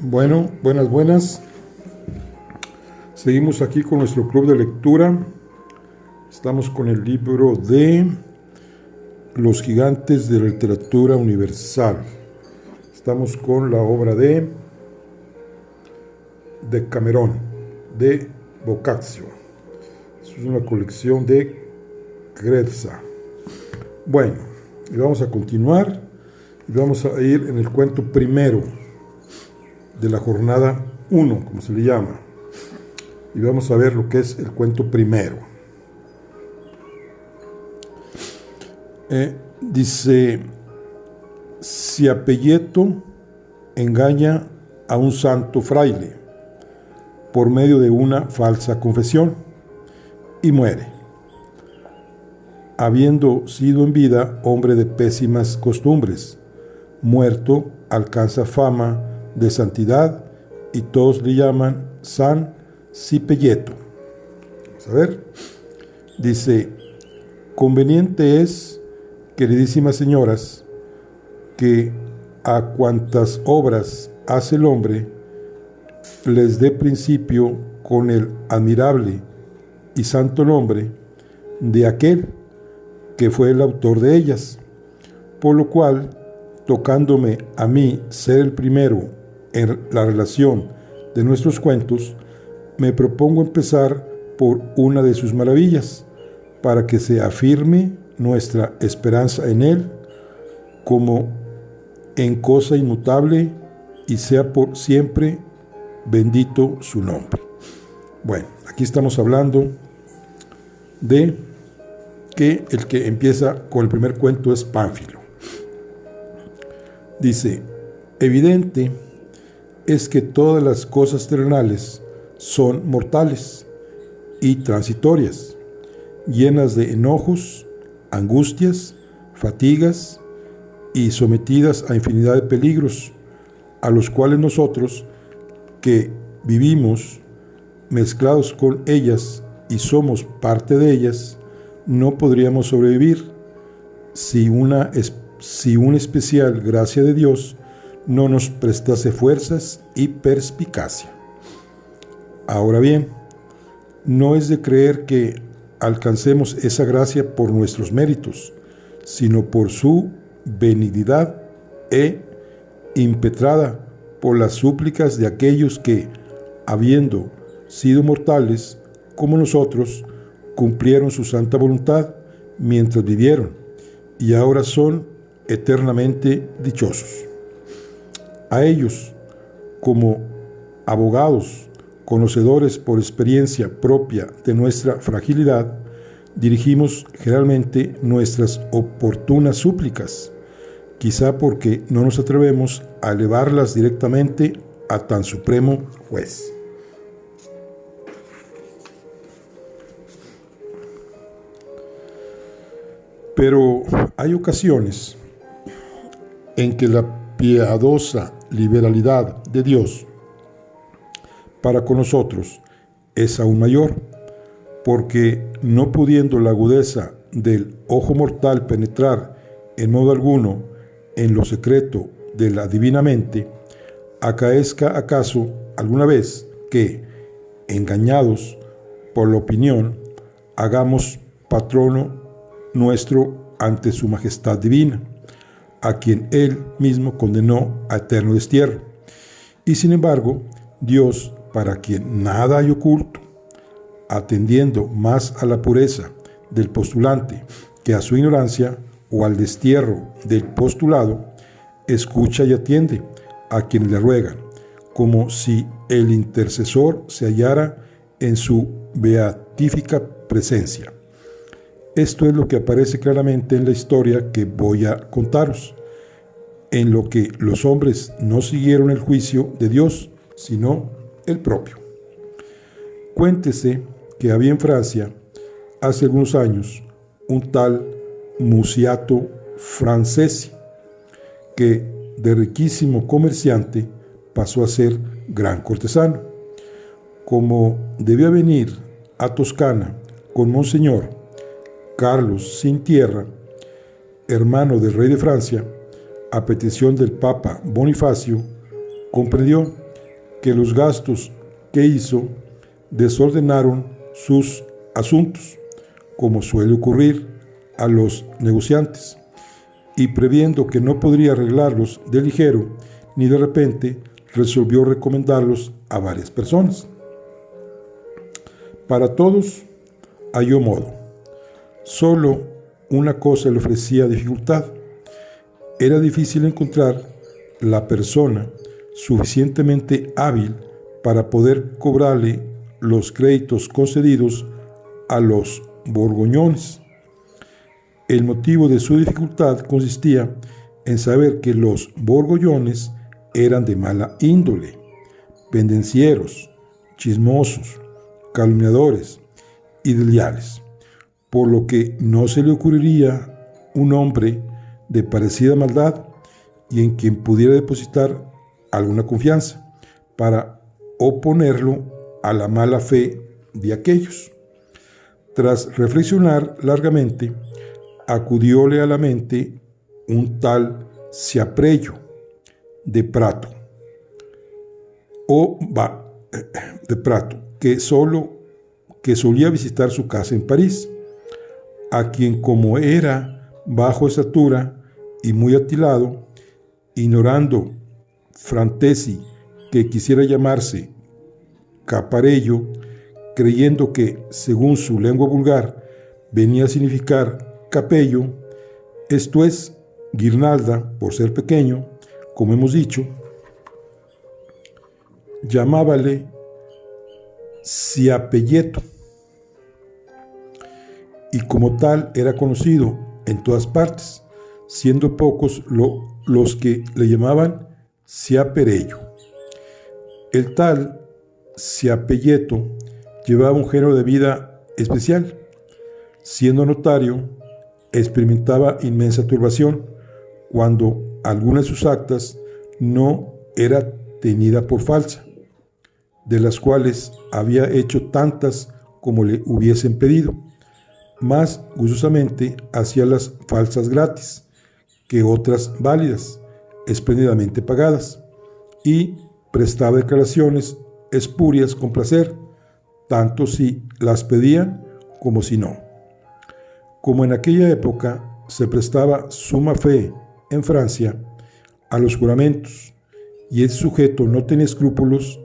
Bueno, buenas. Seguimos aquí con nuestro club de lectura. Estamos con el libro de Los gigantes de la literatura universal. Estamos con la obra de Decamerón, de Boccaccio. Es una colección de Crezza. Bueno, y vamos a continuar y vamos a ir en el cuento primero de la jornada 1, como se le llama. Y vamos a ver lo que es el cuento primero. Dice: Ciapelleto engaña a un santo fraile por medio de una falsa confesión y muere, habiendo sido en vida hombre de pésimas costumbres. Muerto alcanza fama de santidad y todos le llaman San Ciapelleto. Vamos a ver. Dice: conveniente es, queridísimas señoras, que a cuantas obras hace el hombre les dé principio con el admirable y santo nombre de aquel que fue el autor de ellas, por lo cual, tocándome a mí ser el primero en la relación de nuestros cuentos, me propongo empezar por una de sus maravillas, para que se afirme nuestra esperanza en él como en cosa inmutable y sea por siempre bendito su nombre. Bueno, aquí estamos hablando de que el que empieza con el primer cuento es Pánfilo. Dice: evidente es que todas las cosas terrenales son mortales y transitorias, llenas de enojos, angustias, fatigas y sometidas a infinidad de peligros, a los cuales nosotros, que vivimos mezclados con ellas y somos parte de ellas, no podríamos sobrevivir si una especial gracia de Dios no nos prestase fuerzas y perspicacia. Ahora bien, no es de creer que alcancemos esa gracia por nuestros méritos, sino por su benignidad impetrada por las súplicas de aquellos que, habiendo sido mortales como nosotros, cumplieron su santa voluntad mientras vivieron, y ahora son eternamente dichosos. A ellos, como abogados, conocedores por experiencia propia de nuestra fragilidad, dirigimos generalmente nuestras oportunas súplicas, quizá porque no nos atrevemos a elevarlas directamente a tan supremo juez. Pero hay ocasiones en que la piadosa liberalidad de Dios para con nosotros es aún mayor, porque no pudiendo la agudeza del ojo mortal penetrar en modo alguno en lo secreto de la divina mente, acaezca acaso alguna vez que, engañados por la opinión, hagamos patrono nuestro ante su majestad divina, a quien él mismo condenó a eterno destierro. Y sin embargo, Dios, para quien nada hay oculto, atendiendo más a la pureza del postulante que a su ignorancia o al destierro del postulado, escucha y atiende a quienes le ruegan, como si el intercesor se hallara en su beatífica presencia. Esto es lo que aparece claramente en la historia que voy a contaros, en lo que los hombres no siguieron el juicio de Dios, sino el propio. Cuéntese que había en Francia, hace algunos años, un tal Musiato Francesi, que de riquísimo comerciante pasó a ser gran cortesano. Como debía venir a Toscana con Monseñor Carlos sin tierra, hermano del rey de Francia, a petición del Papa Bonifacio, comprendió que los gastos que hizo desordenaron sus asuntos, como suele ocurrir a los negociantes, y previendo que no podría arreglarlos de ligero ni de repente, resolvió recomendarlos a varias personas. Para todos halló modo. Solo una cosa le ofrecía dificultad. Era difícil encontrar la persona suficientemente hábil para poder cobrarle los créditos concedidos a los borgoñones. El motivo de su dificultad consistía en saber que los borgollones eran de mala índole, pendencieros, chismosos, calumniadores y desleales, por lo que no se le ocurriría un hombre de parecida maldad y en quien pudiera depositar alguna confianza para oponerlo a la mala fe de aquellos. Tras reflexionar largamente, acudióle a la mente un tal Ciaprello de Prato, que solía visitar su casa en París, a quien, como era bajo estatura y muy atilado, ignorando Frantesi que quisiera llamarse Caparello, creyendo que, según su lengua vulgar, venía a significar capello, esto es, guirnalda, por ser pequeño, como hemos dicho, llamábale Ciapelleto, y como tal era conocido en todas partes, siendo pocos los que le llamaban Ciaperello. El tal Ciapelleto llevaba un género de vida especial. Siendo notario, experimentaba inmensa turbación cuando alguna de sus actas no era tenida por falsa, de las cuales había hecho tantas como le hubiesen pedido. Más gustosamente hacía las falsas gratis que otras válidas, espléndidamente pagadas, y prestaba declaraciones espurias con placer, tanto si las pedían como si no. Como en aquella época se prestaba suma fe en Francia a los juramentos, y el sujeto no tenía escrúpulos,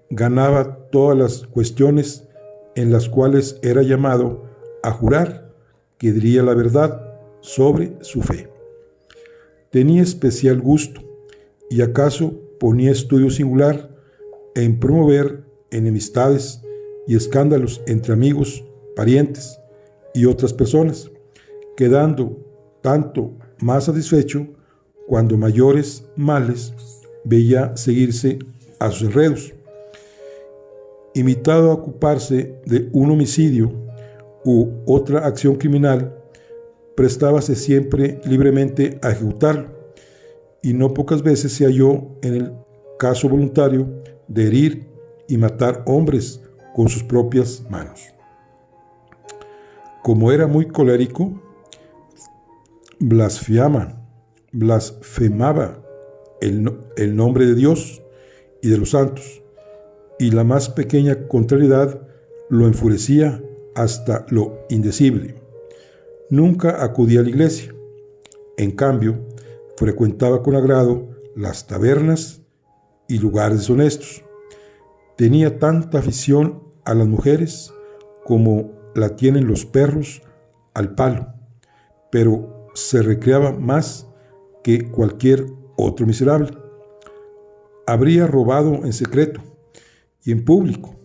ganaba todas las cuestiones en las cuales era llamado a jurar que diría la verdad sobre su fe. Tenía especial gusto, y acaso ponía estudio singular en promover enemistades y escándalos entre amigos, parientes y otras personas, quedando tanto más satisfecho cuando mayores males veía seguirse a sus enredos. Invitado a ocuparse de un homicidio u otra acción criminal, prestábase siempre libremente a ejecutarlo, y no pocas veces se halló en el caso voluntario de herir y matar hombres con sus propias manos. Como era muy colérico, blasfemaba el nombre de Dios y de los santos, y la más pequeña contrariedad lo enfurecía hasta lo indecible. Nunca acudía a la iglesia. En cambio, frecuentaba con agrado las tabernas y lugares deshonestos. Tenía tanta afición a las mujeres como la tienen los perros al palo, pero se recreaba más que cualquier otro miserable. Habría robado en secreto y en público,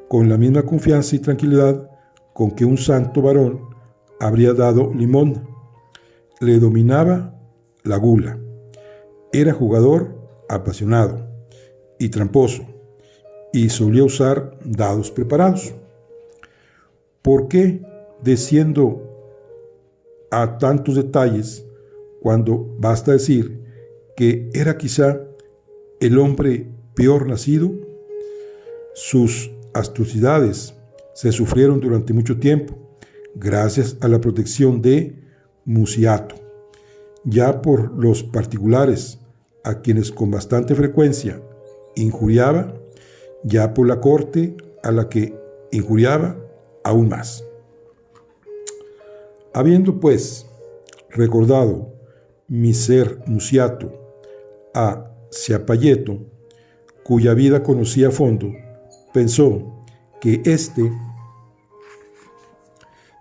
con la misma confianza y tranquilidad con que un santo varón habría dado limosna. Le dominaba la gula. Era jugador apasionado y tramposo, y solía usar dados preparados. ¿Por qué desciendo a tantos detalles cuando basta decir que era quizá el hombre peor nacido? Sus atrocidades se sufrieron durante mucho tiempo gracias a la protección de Musiato, ya por los particulares a quienes con bastante frecuencia injuriaba, ya por la corte a la que injuriaba aún más. Habiendo pues recordado mi ser Musiato a Ciapalletto, cuya vida conocía a fondo, pensó que éste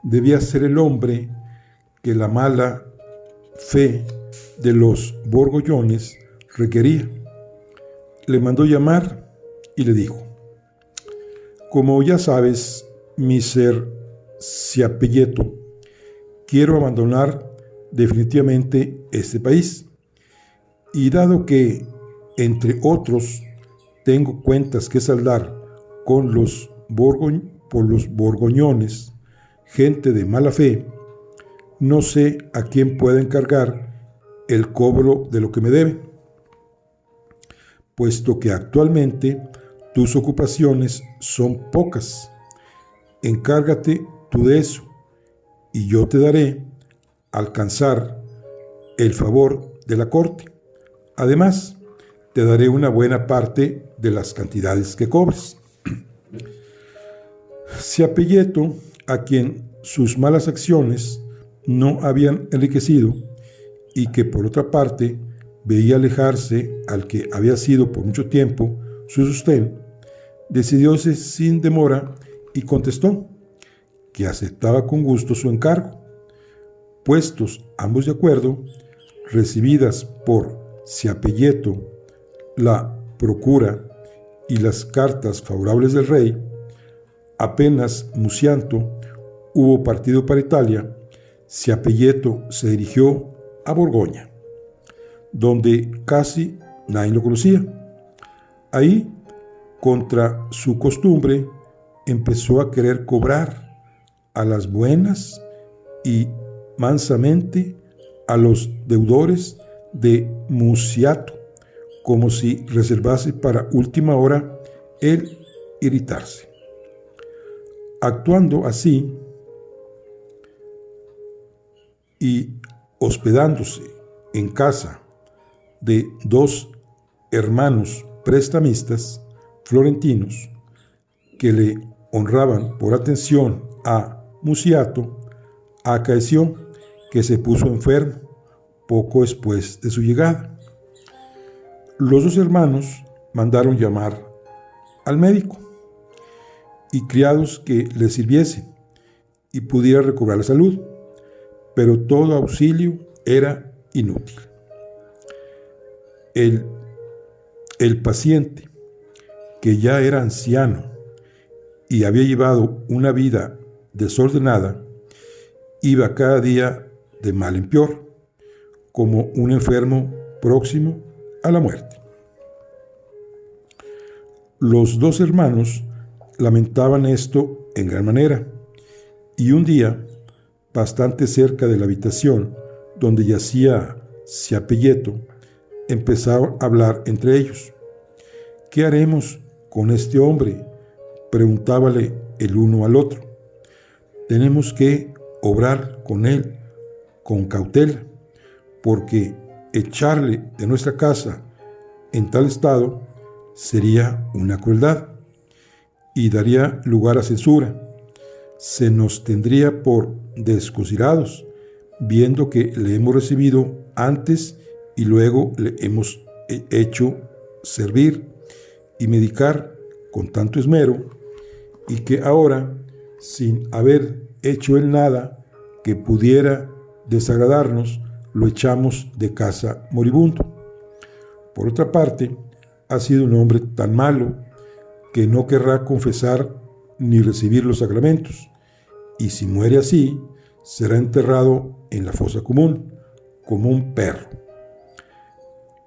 debía ser el hombre que la mala fe de los borgollones requería. Le mandó llamar y le dijo: como ya sabes, mi ser Ciapalletto, quiero abandonar definitivamente este país, y dado que, entre otros, tengo cuentas que saldar con por los borgoñones, gente de mala fe, no sé a quién pueda encargar el cobro de lo que me debe, puesto que actualmente tus ocupaciones son pocas. Encárgate tú de eso, y yo te daré alcanzar el favor de la corte. Además, te daré una buena parte de las cantidades que cobres. Ciapalletto, a quien sus malas acciones no habían enriquecido y que por otra parte veía alejarse al que había sido por mucho tiempo su sostén, decidióse sin demora y contestó que aceptaba con gusto su encargo. Puestos ambos de acuerdo, recibidas por Ciapalletto la procura y las cartas favorables del rey, apenas Musiato hubo partido para Italia, Ciapalletto se dirigió a Borgoña, donde casi nadie lo conocía. Ahí, contra su costumbre, empezó a querer cobrar a las buenas y mansamente a los deudores de Musiato, como si reservase para última hora el irritarse. Actuando así y hospedándose en casa de dos hermanos prestamistas florentinos que le honraban por atención a Musiato, acaeció que se puso enfermo poco después de su llegada. Los dos hermanos mandaron llamar al médico y criados que le sirviesen y pudiera recobrar la salud, pero todo auxilio era inútil. El paciente, que ya era anciano y había llevado una vida desordenada, iba cada día de mal en peor, como un enfermo próximo a la muerte. Los dos hermanos lamentaban esto en gran manera, y un día, bastante cerca de la habitación donde yacía Ciapalletto, empezaron a hablar entre ellos. ¿Qué haremos con este hombre?, preguntábale el uno al otro. Tenemos que obrar con él con cautela, porque echarle de nuestra casa en tal estado sería una crueldad y daría lugar a censura. Se nos tendría por desconsiderados, viendo que le hemos recibido antes y luego le hemos hecho servir y medicar con tanto esmero, y que ahora, sin haber hecho él nada que pudiera desagradarnos, lo echamos de casa moribundo. Por otra parte, ha sido un hombre tan malo que no querrá confesar ni recibir los sacramentos, y si muere así, será enterrado en la fosa común, como un perro.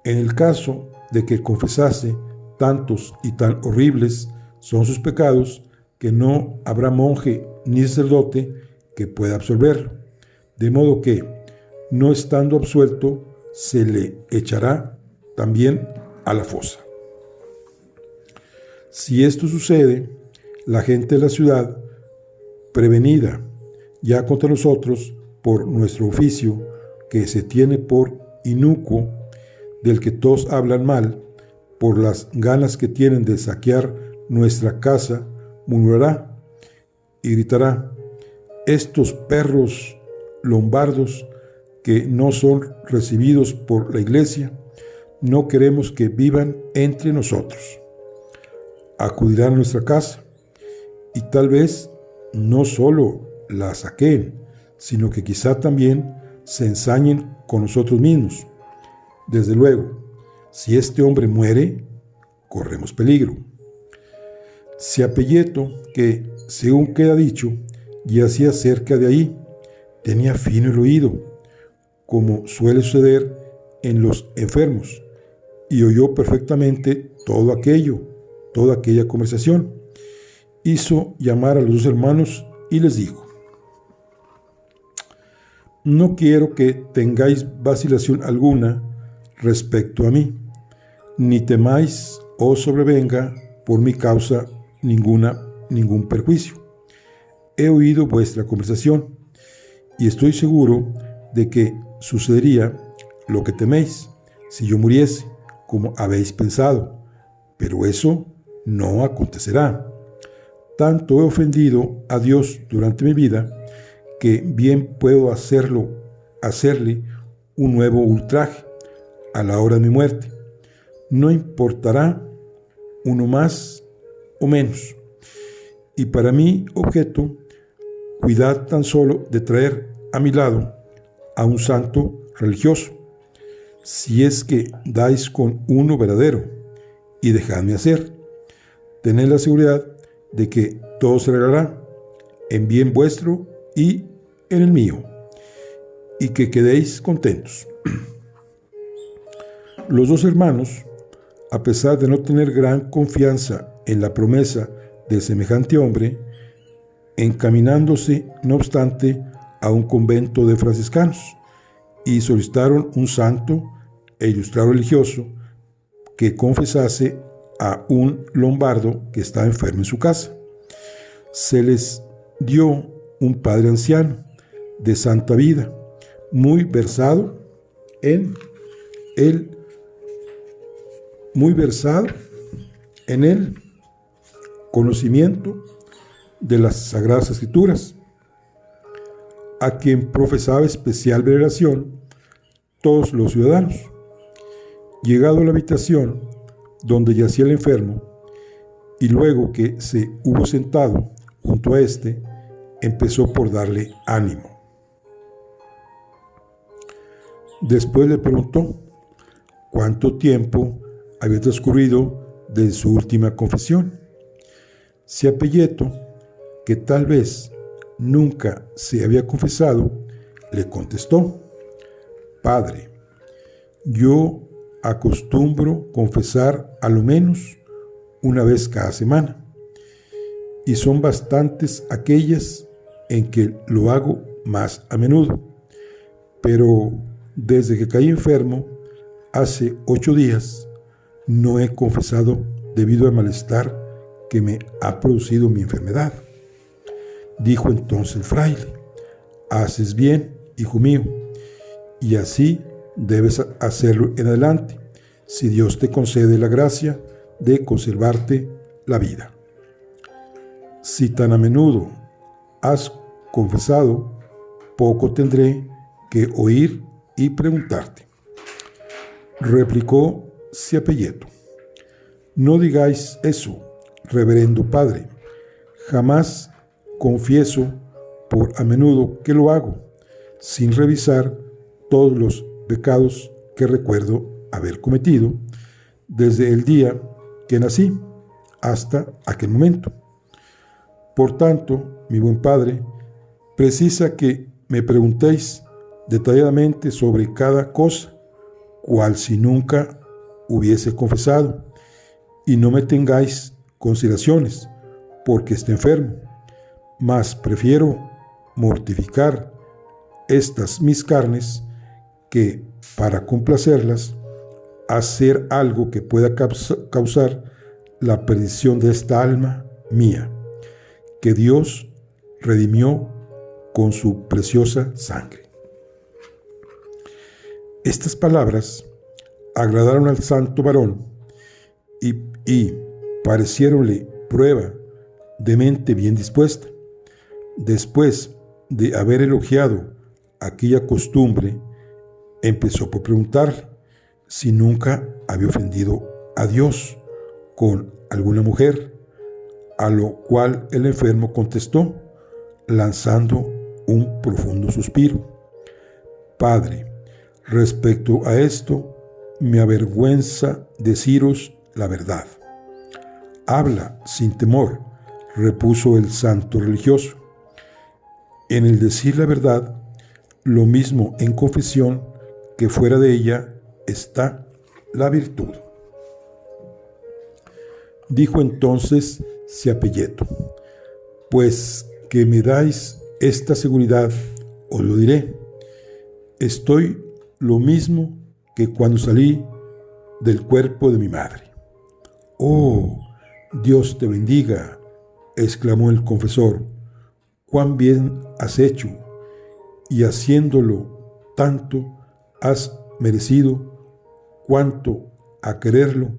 En el caso de que confesase, tantos y tan horribles son sus pecados que no habrá monje ni sacerdote que pueda absolverlo, de modo que, no estando absuelto, se le echará también a la fosa. Si esto sucede, la gente de la ciudad, prevenida ya contra nosotros por nuestro oficio, que se tiene por inicuo, del que todos hablan mal, por las ganas que tienen de saquear nuestra casa murmurará y gritará: estos perros lombardos que no son recibidos por la iglesia, no queremos que vivan entre nosotros. Acudirán a nuestra casa y tal vez no solo la saqueen, sino que quizá también se ensañen con nosotros mismos. Desde luego, si este hombre muere, corremos peligro. Si Apelleto, que según queda dicho, yacía cerca de ahí, tenía fino el oído, como suele suceder en los enfermos, y oyó perfectamente toda aquella conversación, hizo llamar a los dos hermanos y les dijo: no quiero que tengáis vacilación alguna respecto a mí, ni temáis os sobrevenga por mi causa ningún perjuicio. He oído vuestra conversación y estoy seguro de que sucedería lo que teméis si yo muriese, como habéis pensado, pero eso no acontecerá. Tanto he ofendido a Dios durante mi vida que bien puedo hacerle un nuevo ultraje a la hora de mi muerte. No importará uno más o menos. Y para mi objeto, cuidad tan solo de traer a mi lado a un santo religioso, si es que dais con uno verdadero, y dejadme hacer. Tened la seguridad de que todo se arreglará en bien vuestro y en el mío, y que quedéis contentos. Los dos hermanos, a pesar de no tener gran confianza en la promesa de semejante hombre, encaminándose, no obstante, a un convento de franciscanos, y solicitaron un santo e ilustrado religioso que confesase a un lombardo que estaba enfermo en su casa. Se les dio un padre anciano, de santa vida, muy versado en el conocimiento de las Sagradas Escrituras, a quien profesaba especial veneración todos los ciudadanos. Llegado a la habitación donde yacía el enfermo, y luego que se hubo sentado junto a éste, empezó por darle ánimo. Después le preguntó cuánto tiempo había transcurrido desde su última confesión. Si Apelleto, que tal vez nunca se había confesado, le contestó: Padre, yo acostumbro confesar a lo menos una vez cada semana, y son bastantes aquellas en que lo hago más a menudo, pero desde que caí enfermo, hace 8 días, no he confesado debido al malestar que me ha producido mi enfermedad. Dijo entonces el fraile: haces bien, hijo mío, y así debes hacerlo en adelante, si Dios te concede la gracia de conservarte la vida. Si tan a menudo has confesado, poco tendré que oír y preguntarte. Replicó Apelleto: no digáis eso, reverendo padre. Jamás confieso por a menudo que lo hago, sin revisar todos los pecados que recuerdo haber cometido desde el día que nací hasta aquel momento. Por tanto, mi buen padre, precisa que me preguntéis detalladamente sobre cada cosa, cual si nunca hubiese confesado, y no me tengáis consideraciones, porque esté enfermo, mas prefiero mortificar estas mis carnes que, para complacerlas, hacer algo que pueda causar la perdición de esta alma mía, que Dios redimió con su preciosa sangre. Estas palabras agradaron al santo varón y pareciéronle prueba, de mente bien dispuesta. Después de haber elogiado aquella costumbre, empezó por preguntarle si nunca había ofendido a Dios con alguna mujer, a lo cual el enfermo contestó, lanzando un profundo suspiro: Padre, respecto a esto, me avergüenza deciros la verdad. Habla sin temor, repuso el santo religioso. En el decir la verdad, lo mismo en confesión que fuera de ella, está la virtud. Dijo entonces Ciapelleto: pues que me dais esta seguridad, os lo diré. Estoy lo mismo que cuando salí del cuerpo de mi madre. ¡Oh, Dios te bendiga!, exclamó el confesor. ¡Cuán bien has hecho! Y haciéndolo tanto, has merecido cuanto, a quererlo,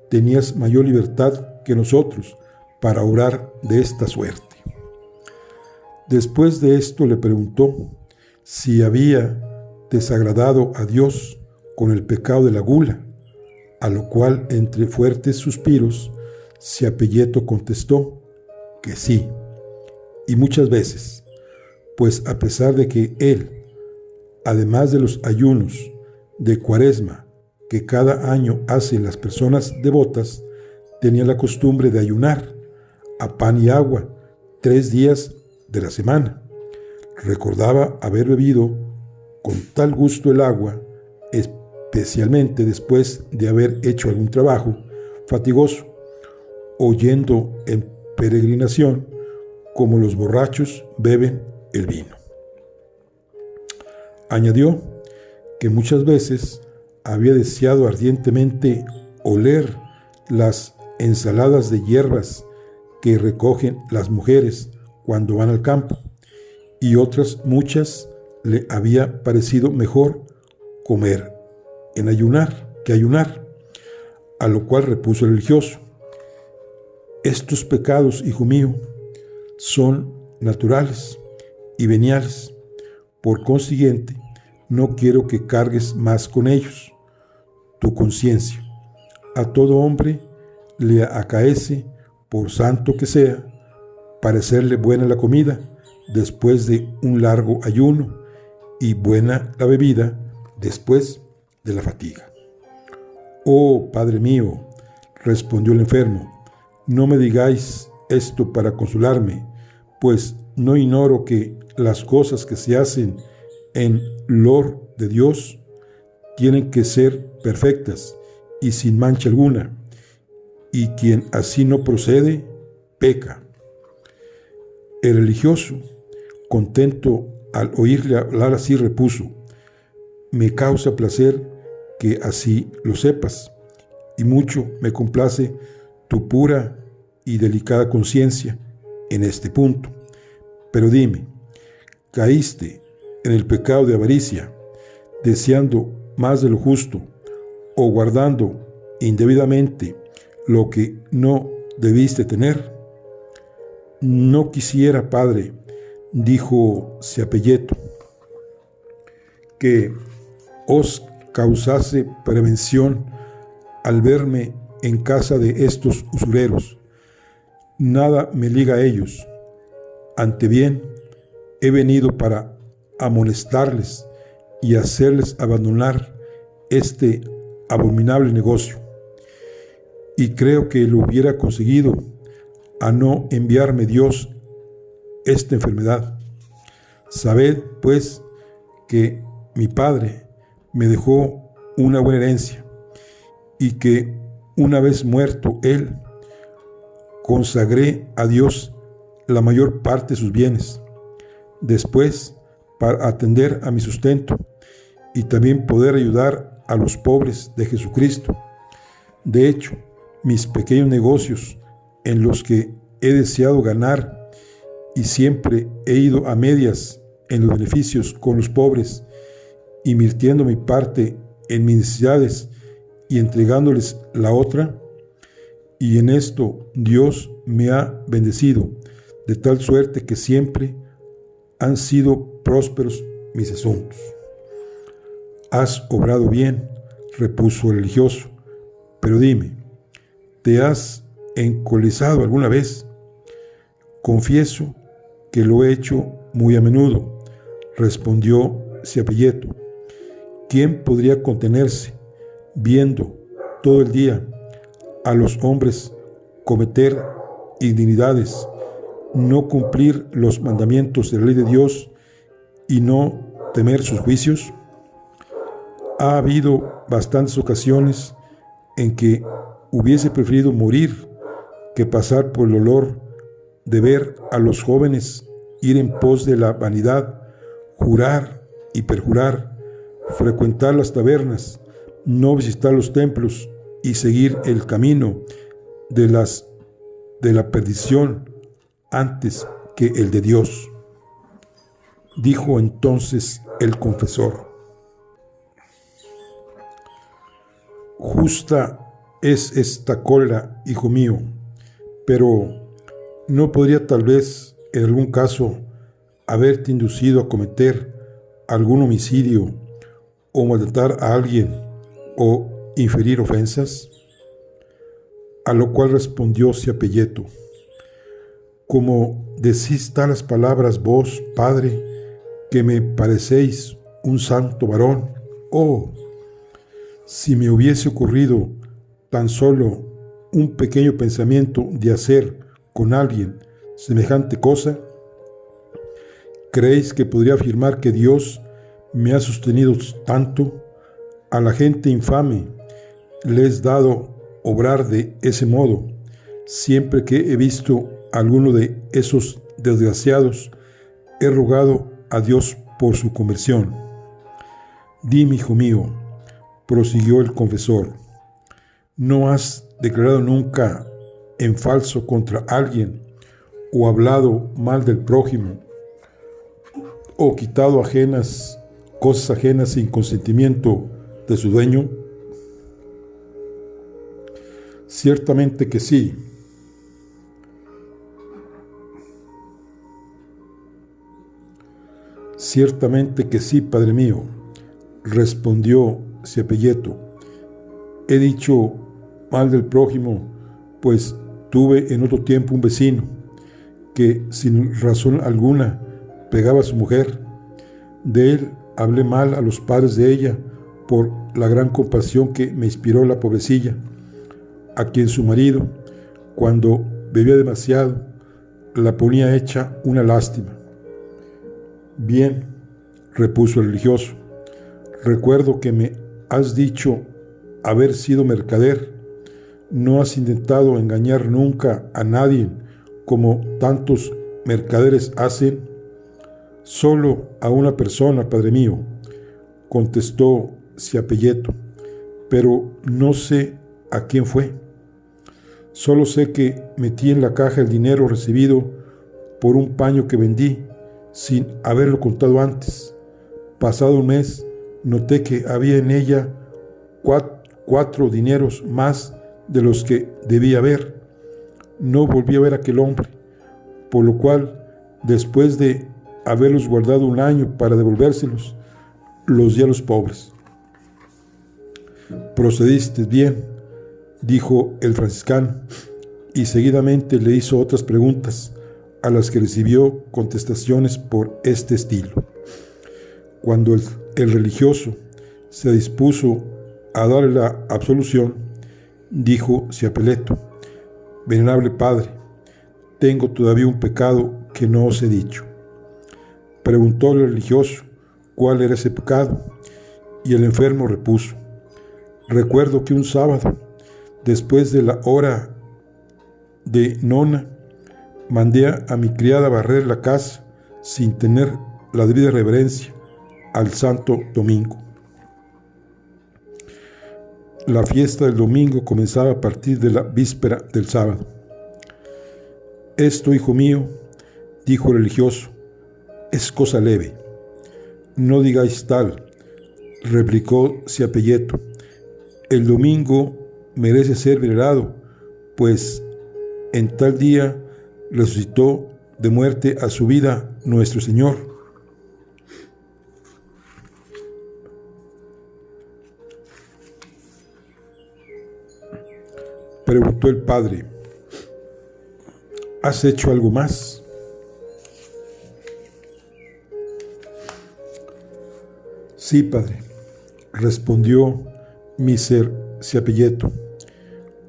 tenías mayor libertad que nosotros para obrar de esta suerte. Después de esto le preguntó si había desagradado a Dios con el pecado de la gula, a lo cual, entre fuertes suspiros, Ciapelleto contestó que sí, y muchas veces, pues a pesar de que él, además de los ayunos de Cuaresma que cada año hacen las personas devotas, tenía la costumbre de ayunar a pan y agua 3 días de la semana. Recordaba haber bebido con tal gusto el agua, especialmente después de haber hecho algún trabajo fatigoso, oyendo en peregrinación como los borrachos beben el vino. Añadió que muchas veces había deseado ardientemente oler las ensaladas de hierbas que recogen las mujeres cuando van al campo, y otras muchas le había parecido mejor comer en ayunar que ayunar, a lo cual repuso el religioso: estos pecados, hijo mío, son naturales y veniales. Por consiguiente, no quiero que cargues más con ellos. Tu conciencia. A todo hombre le acaece, por santo que sea, parecerle buena la comida después de un largo ayuno y buena la bebida después de la fatiga. Oh, Padre mío, respondió el enfermo, no me digáis esto para consolarme, pues no ignoro que las cosas que se hacen en lor de Dios tienen que ser perfectas y sin mancha alguna, y quien así no procede, peca. El religioso, contento al oírle hablar así, repuso: me causa placer que así lo sepas, y mucho me complace tu pura y delicada conciencia en este punto. Pero dime, ¿caíste en el pecado de avaricia, deseando más de lo justo, o guardando indebidamente lo que no debiste tener? No quisiera, Padre, dijo Ciapelleto, que os causase prevención al verme en casa de estos usureros. Nada me liga a ellos. Ante bien, he venido para amonestarles y hacerles abandonar este abominable negocio. Y creo que lo hubiera conseguido a no enviarme Dios esta enfermedad. Sabed, pues, que mi padre me dejó una buena herencia, y que una vez muerto él, consagré a Dios la mayor parte de sus bienes. Después, para atender a mi sustento y también poder ayudar a los pobres de Jesucristo. De hecho, mis pequeños negocios en los que he deseado ganar y siempre he ido a medias en los beneficios con los pobres, invirtiendo mi parte en mis necesidades y entregándoles la otra, y en esto Dios me ha bendecido, de tal suerte que siempre han sido prósperos mis asuntos. Has obrado bien, repuso el religioso, pero dime, ¿te has encolezado alguna vez? Confieso que lo he hecho muy a menudo, respondió Ciapelleto. ¿Quién podría contenerse viendo todo el día a los hombres cometer indignidades, no cumplir los mandamientos de la ley de Dios y no temer sus juicios? Ha habido bastantes ocasiones en que hubiese preferido morir que pasar por el dolor de ver a los jóvenes ir en pos de la vanidad, jurar y perjurar, frecuentar las tabernas, no visitar los templos y seguir el camino de la perdición antes que el de Dios. Dijo entonces el confesor: justa es esta cólera, hijo mío, pero ¿no podría tal vez en algún caso haberte inducido a cometer algún homicidio o maltratar a alguien o inferir ofensas? A lo cual respondió Ciapelleto: como decís tales palabras vos, Padre, que me parecéis un santo varón, oh, si me hubiese ocurrido tan solo un pequeño pensamiento de hacer con alguien semejante cosa, ¿creéis que podría afirmar que Dios me ha sostenido tanto? A la gente infame le es dado obrar de ese modo. Siempre que he visto a alguno de esos desgraciados, he rogado a Dios por su conversión. Dime, hijo mío, prosiguió el confesor, ¿no has declarado nunca en falso contra alguien, o hablado mal del prójimo, o quitado cosas ajenas sin consentimiento de su dueño? Ciertamente que sí. Ciertamente que sí, Padre mío, respondió Ciapelleto. He dicho mal del prójimo, pues tuve en otro tiempo un vecino que sin razón alguna pegaba a su mujer. De él hablé mal a los padres de ella por la gran compasión que me inspiró la pobrecilla, a quien su marido, cuando bebía demasiado, la ponía hecha una lástima. Bien, repuso el religioso, recuerdo que me has dicho haber sido mercader. No has intentado engañar nunca a nadie como tantos mercaderes hacen. Solo a una persona, Padre mío, contestó Ciapelleto, pero no sé a quién fue. Solo sé que metí en la caja el dinero recibido por un paño que vendí sin haberlo contado antes. Pasado un mes, noté que había en ella cuatro dineros más de los que debía haber. No volví a ver a aquel hombre, por lo cual, después de haberlos guardado un año para devolvérselos, los di a los pobres. Procediste bien, dijo el franciscano, y seguidamente le hizo otras preguntas, a las que recibió contestaciones por este estilo. Cuando el religioso se dispuso a darle la absolución, dijo Ciapelleto: venerable Padre, tengo todavía un pecado que no os he dicho. Preguntóle el religioso cuál era ese pecado, y el enfermo repuso: recuerdo que un sábado, después de la hora de nona, mandé a mi criada barrer la casa sin tener la debida reverencia al Santo Domingo. La fiesta del domingo comenzaba a partir de la víspera del sábado. Esto, hijo mío, dijo el religioso, es cosa leve. No digáis tal, replicó Ciapelleto. El domingo merece ser venerado pues en tal día resucitó de muerte a su vida nuestro Señor. Preguntó el padre: ¿has hecho algo más? Sí, padre, respondió Miser Ciapelleto.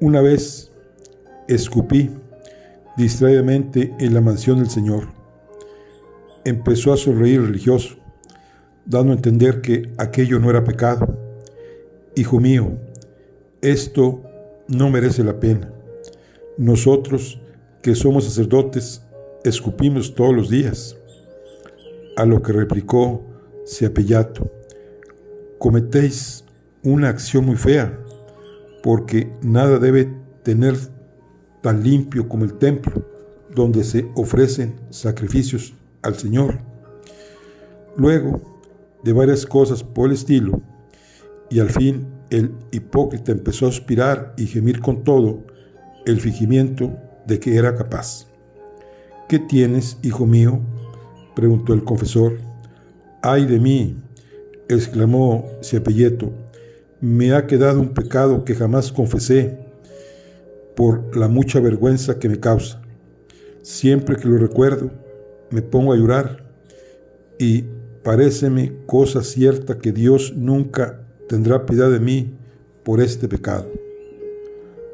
Una vez escupí distraídamente en la mansión del Señor. Empezó a sonreír religioso, dando a entender que aquello no era pecado. Hijo mío, esto no merece la pena. Nosotros, que somos sacerdotes, escupimos todos los días. A lo que replicó Ciapelleto: cometéis una acción muy fea, porque nada debe tener tan limpio como el templo, donde se ofrecen sacrificios al Señor. Luego, de varias cosas por el estilo, y al fin el hipócrita empezó a suspirar y gemir con todo el fingimiento de que era capaz. ¿Qué tienes, hijo mío?, preguntó el confesor. ¡Ay de mí!, exclamó Ciapelleto, me ha quedado un pecado que jamás confesé por la mucha vergüenza que me causa. Siempre que lo recuerdo, me pongo a llorar y paréceme cosa cierta que Dios nunca tendrá piedad de mí por este pecado.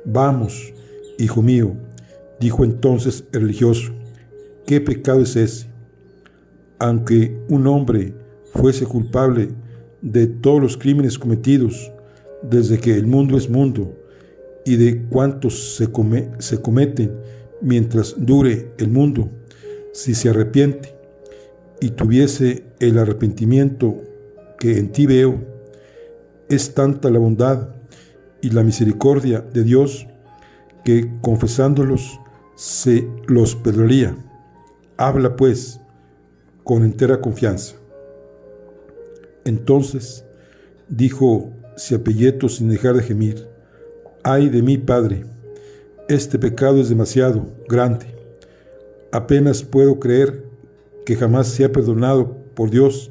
Vamos, hijo mío, dijo entonces el religioso, ¿qué pecado es ese? Aunque un hombre fuese culpable de todos los crímenes cometidos desde que el mundo es mundo y de cuantos se cometen mientras dure el mundo, si se arrepiente y tuviese el arrepentimiento que en ti veo, es tanta la bondad y la misericordia de Dios que confesándolos se los perdonaría. Habla pues con entera confianza. Entonces dijo Ciapelleto sin dejar de gemir: ay de mí, padre, este pecado es demasiado grande. Apenas puedo creer que jamás sea perdonado por Dios,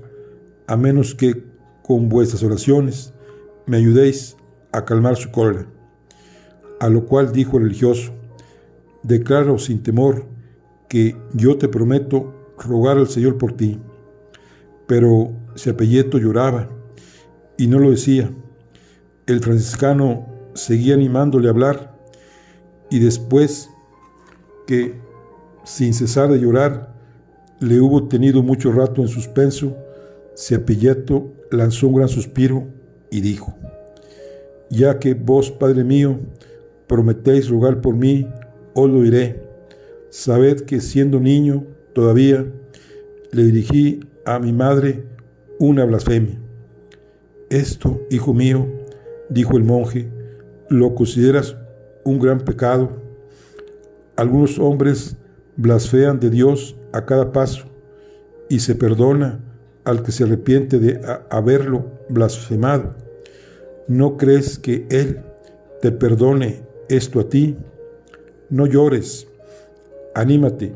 a menos que con vuestras oraciones me ayudéis a calmar su cólera. A lo cual dijo el religioso: declaro sin temor que yo te prometo rogar al Señor por ti. Pero Ciapelleto lloraba y no lo decía. El franciscano seguía animándole a hablar, y después que, sin cesar de llorar, le hubo tenido mucho rato en suspenso, Ciapelleto lanzó un gran suspiro y dijo: ya que vos, Padre mío, prometéis rogar por mí, os lo diré. Sabed que siendo niño todavía le dirigí a mi madre una blasfemia. Esto, hijo mío, dijo el monje, lo consideras un gran pecado. Algunos hombres blasfean de Dios a cada paso y se perdona al que se arrepiente de haberlo blasfemado. ¿No crees que Él te perdone esto a ti? No llores, anímate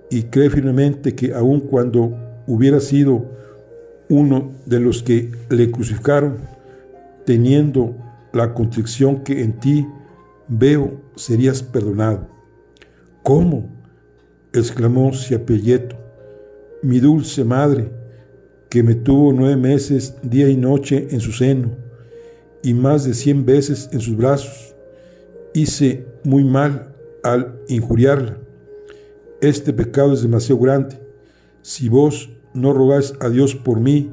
y cree firmemente que aun cuando hubiera sido uno de los que le crucificaron, teniendo la contrición que en ti veo, serías perdonado. ¿Cómo?, exclamó Ciapelleto. Mi dulce madre, que me tuvo 9 meses día y noche en su seno, y más de 100 veces en sus brazos, hice muy mal al injuriarla. Este pecado es demasiado grande. Si vos no rogáis a Dios por mí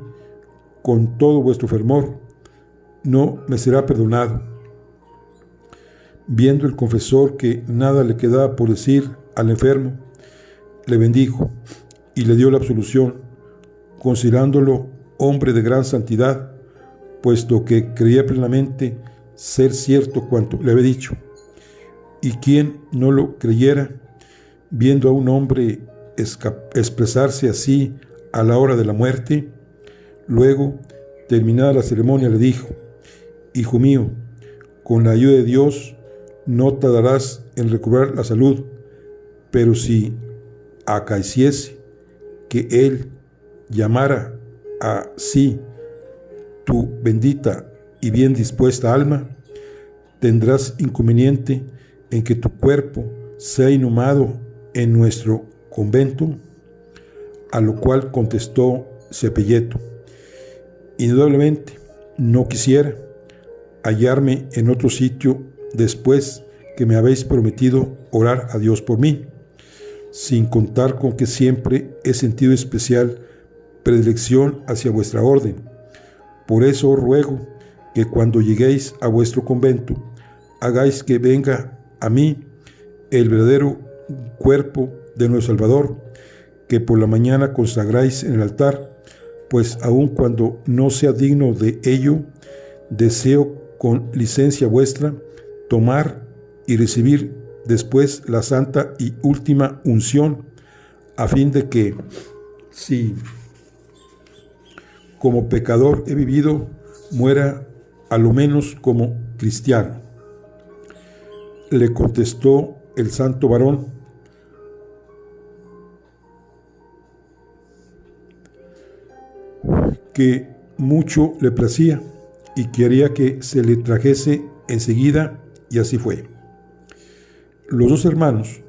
con todo vuestro fervor, no me será perdonado. Viendo el confesor que nada le quedaba por decir al enfermo, le bendijo y le dio la absolución, considerándolo hombre de gran santidad, puesto que creía plenamente ser cierto cuanto le había dicho. Y quien no lo creyera, viendo a un hombre expresarse así a la hora de la muerte, luego, terminada la ceremonia, le dijo: hijo mío, con la ayuda de Dios, no tardarás en recobrar la salud, pero si acaeciese que él llamara a sí tu bendita y bien dispuesta alma, tendrás inconveniente en que tu cuerpo sea inhumado en nuestro convento. A lo cual contestó Cepelleto: indudablemente no quisiera hallarme en otro sitio después que me habéis prometido orar a Dios por mí, sin contar con que siempre he sentido especial predilección hacia vuestra orden. Por eso os ruego que cuando lleguéis a vuestro convento, hagáis que venga a mí el verdadero cuerpo de nuestro Salvador, que por la mañana consagráis en el altar, pues aun cuando no sea digno de ello, deseo con licencia vuestra tomar y recibir después la santa y última unción, a fin de que, si como pecador he vivido, muera a lo menos como cristiano. Le contestó el santo varón: que mucho le placía y quería que se le trajese enseguida, y así fue. Los dos hermanos,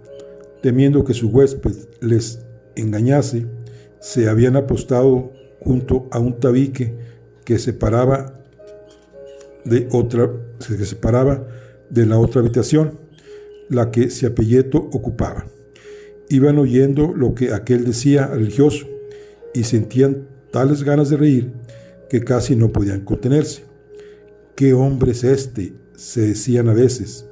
temiendo que su huésped les engañase, se habían apostado junto a un tabique que separaba de la otra habitación, la que Cepelleto ocupaba. Iban oyendo lo que aquel decía religioso y sentían tales ganas de reír que casi no podían contenerse. ¿Qué hombre es este?, se decían a veces,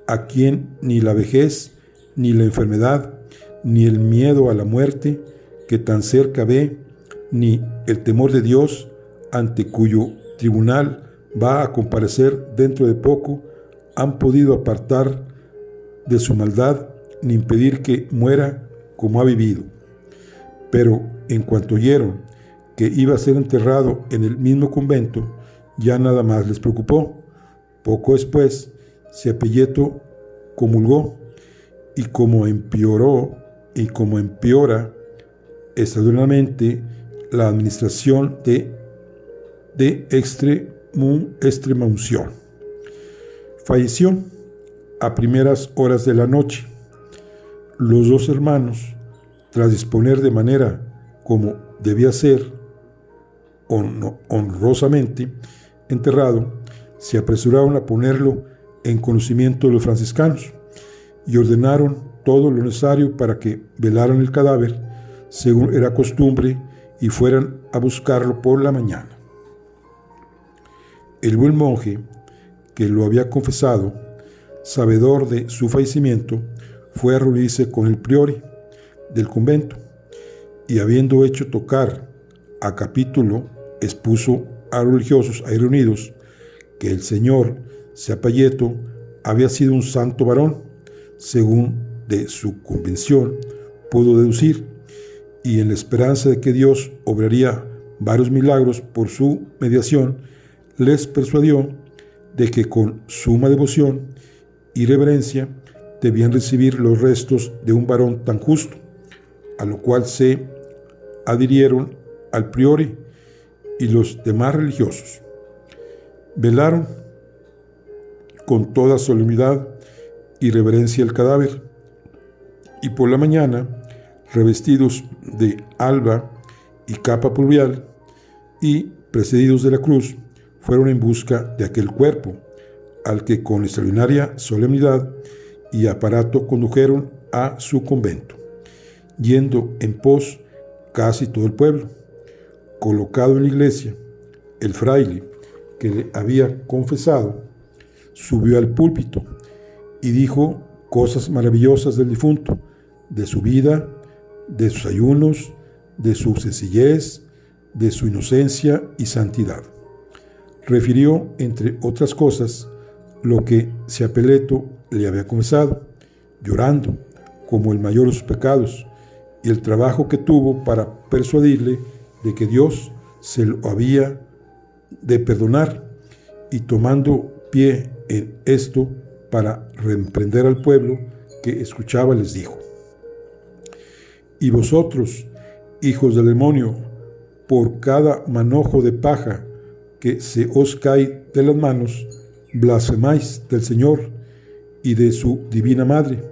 a quien ni la vejez, ni la enfermedad, ni el miedo a la muerte que tan cerca ve, ni el temor de Dios, ante cuyo tribunal va a comparecer dentro de poco, han podido apartar de su maldad, ni impedir que muera como ha vivido. Pero en cuanto oyeron que iba a ser enterrado en el mismo convento, ya nada más les preocupó. Poco después, Cepelleto comulgó, y como empeora extraordinariamente la administración de extrema unción. Falleció a primeras horas de la noche. Los dos hermanos, tras disponer de manera como debía ser honrosamente enterrado, se apresuraron a ponerlo en conocimiento de los franciscanos y ordenaron todo lo necesario para que velaran el cadáver según era costumbre y fueran a buscarlo por la mañana. El buen monje, que lo había confesado, sabedor de su fallecimiento, fue a reunirse con el priore del convento y, habiendo hecho tocar a capítulo, expuso a los religiosos ahí reunidos que el señor Cepelleto había sido un santo varón, según de su convención pudo deducir, y en la esperanza de que Dios obraría varios milagros por su mediación, les persuadió de que con suma devoción y reverencia debían recibir los restos de un varón tan justo, a lo cual se adhirieron al priore y los demás religiosos. Velaron con toda solemnidad y reverencia el cadáver, y por la mañana, revestidos de alba y capa pluvial y precedidos de la cruz, fueron en busca de aquel cuerpo, al que con extraordinaria solemnidad y aparato condujeron a su convento, yendo en pos casi todo el pueblo. Colocado en la iglesia, el fraile que le había confesado subió al púlpito y dijo cosas maravillosas del difunto, de su vida, de sus ayunos, de su sencillez, de su inocencia y santidad. Refirió, entre otras cosas, lo que Cepelleto le había confesado, llorando como el mayor de sus pecados, y el trabajo que tuvo para persuadirle de que Dios se lo había de perdonar, y tomando pie en esto, para reprender al pueblo que escuchaba, les dijo: y vosotros, hijos del demonio, por cada manojo de paja que se os cae de las manos, blasfemáis del Señor y de su divina Madre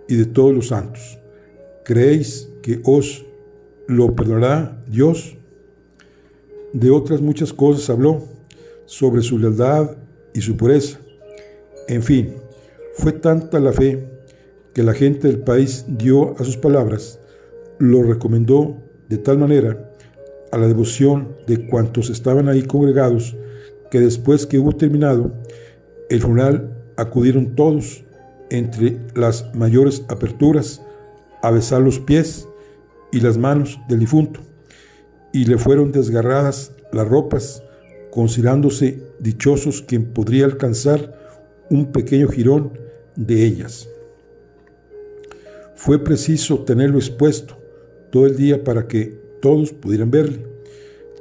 y de todos los santos. ¿Creéis que os lo perdonará Dios? De otras muchas cosas habló, sobre su lealtad y su pureza. En fin, fue tanta la fe que la gente del país dio a sus palabras, lo recomendó de tal manera a la devoción de cuantos estaban ahí congregados, que después que hubo terminado el funeral, acudieron todos, entre las mayores aperturas, a besar los pies y las manos del difunto, y le fueron desgarradas las ropas, considerándose dichosos quien podría alcanzar un pequeño jirón de ellas. Fue preciso tenerlo expuesto todo el día para que todos pudieran verle.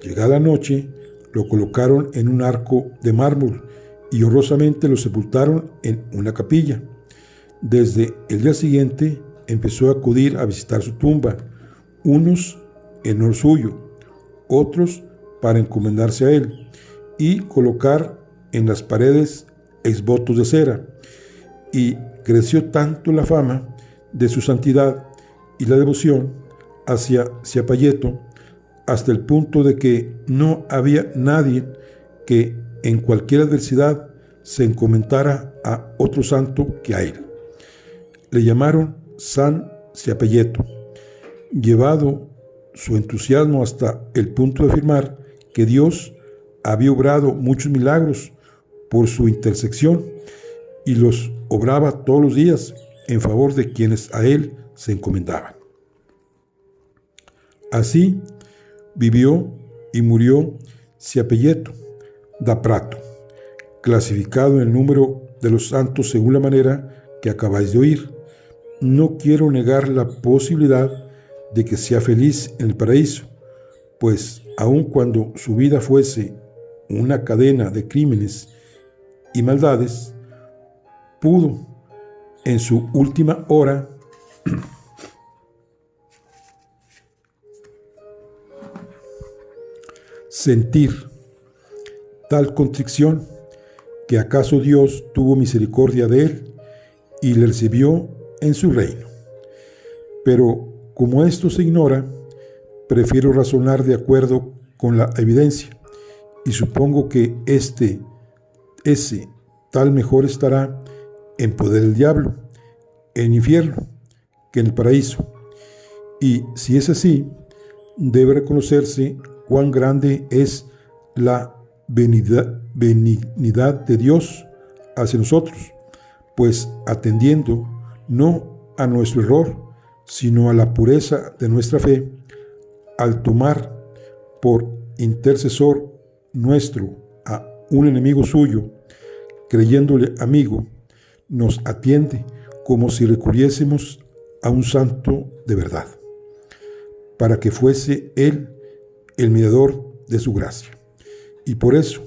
Llegada la noche, lo colocaron en un arco de mármol y honrosamente lo sepultaron en una capilla. Desde el día siguiente empezó a acudir a visitar su tumba, unos en honor suyo, otros para encomendarse a él, y colocar en las paredes exvotos de cera. Y creció tanto la fama de su santidad y la devoción hacia Siapayeto, hasta el punto de que no había nadie que en cualquier adversidad se encomendara a otro santo que a él. Le llamaron San Siapayeto, llevado su entusiasmo hasta el punto de afirmar que Dios había obrado muchos milagros por su intersección y los obraba todos los días en favor de quienes a él se encomendaban. Así vivió y murió Siapayeto da Prato, clasificado en el número de los santos según la manera que acabáis de oír. No quiero negar la posibilidad de que sea feliz en el paraíso, pues aun cuando su vida fuese una cadena de crímenes y maldades, pudo en su última hora sentir tal contrición que acaso Dios tuvo misericordia de él y le recibió en su reino. Pero como esto se ignora, prefiero razonar de acuerdo con la evidencia y supongo que ese tal mejor estará en poder del diablo, en infierno, que en el paraíso. Y si es así, debe reconocerse cuán grande es la benignidad de Dios hacia nosotros, pues atendiendo no a nuestro error, sino a la pureza de nuestra fe, al tomar por intercesor nuestro a un enemigo suyo, creyéndole amigo, nos atiende como si recurriésemos a un santo de verdad, para que fuese él el mediador de su gracia. Y por eso,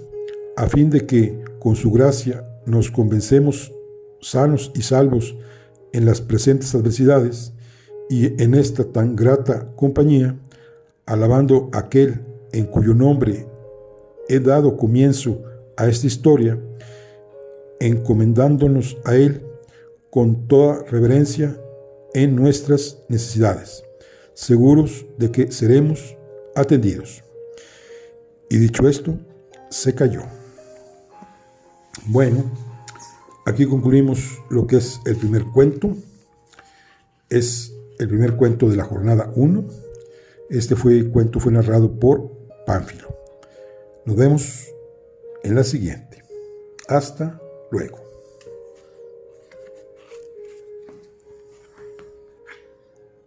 a fin de que con su gracia nos convencemos sanos y salvos en las presentes adversidades y en esta tan grata compañía, alabando a aquel en cuyo nombre he dado comienzo a esta historia, encomendándonos a él con toda reverencia en nuestras necesidades, seguros de que seremos atendidos. Y dicho esto, se calló. Bueno, aquí concluimos lo que es el primer cuento. Es el primer cuento de la jornada 1. Este cuento fue narrado por Pánfilo. Nos vemos en la siguiente. Hasta luego.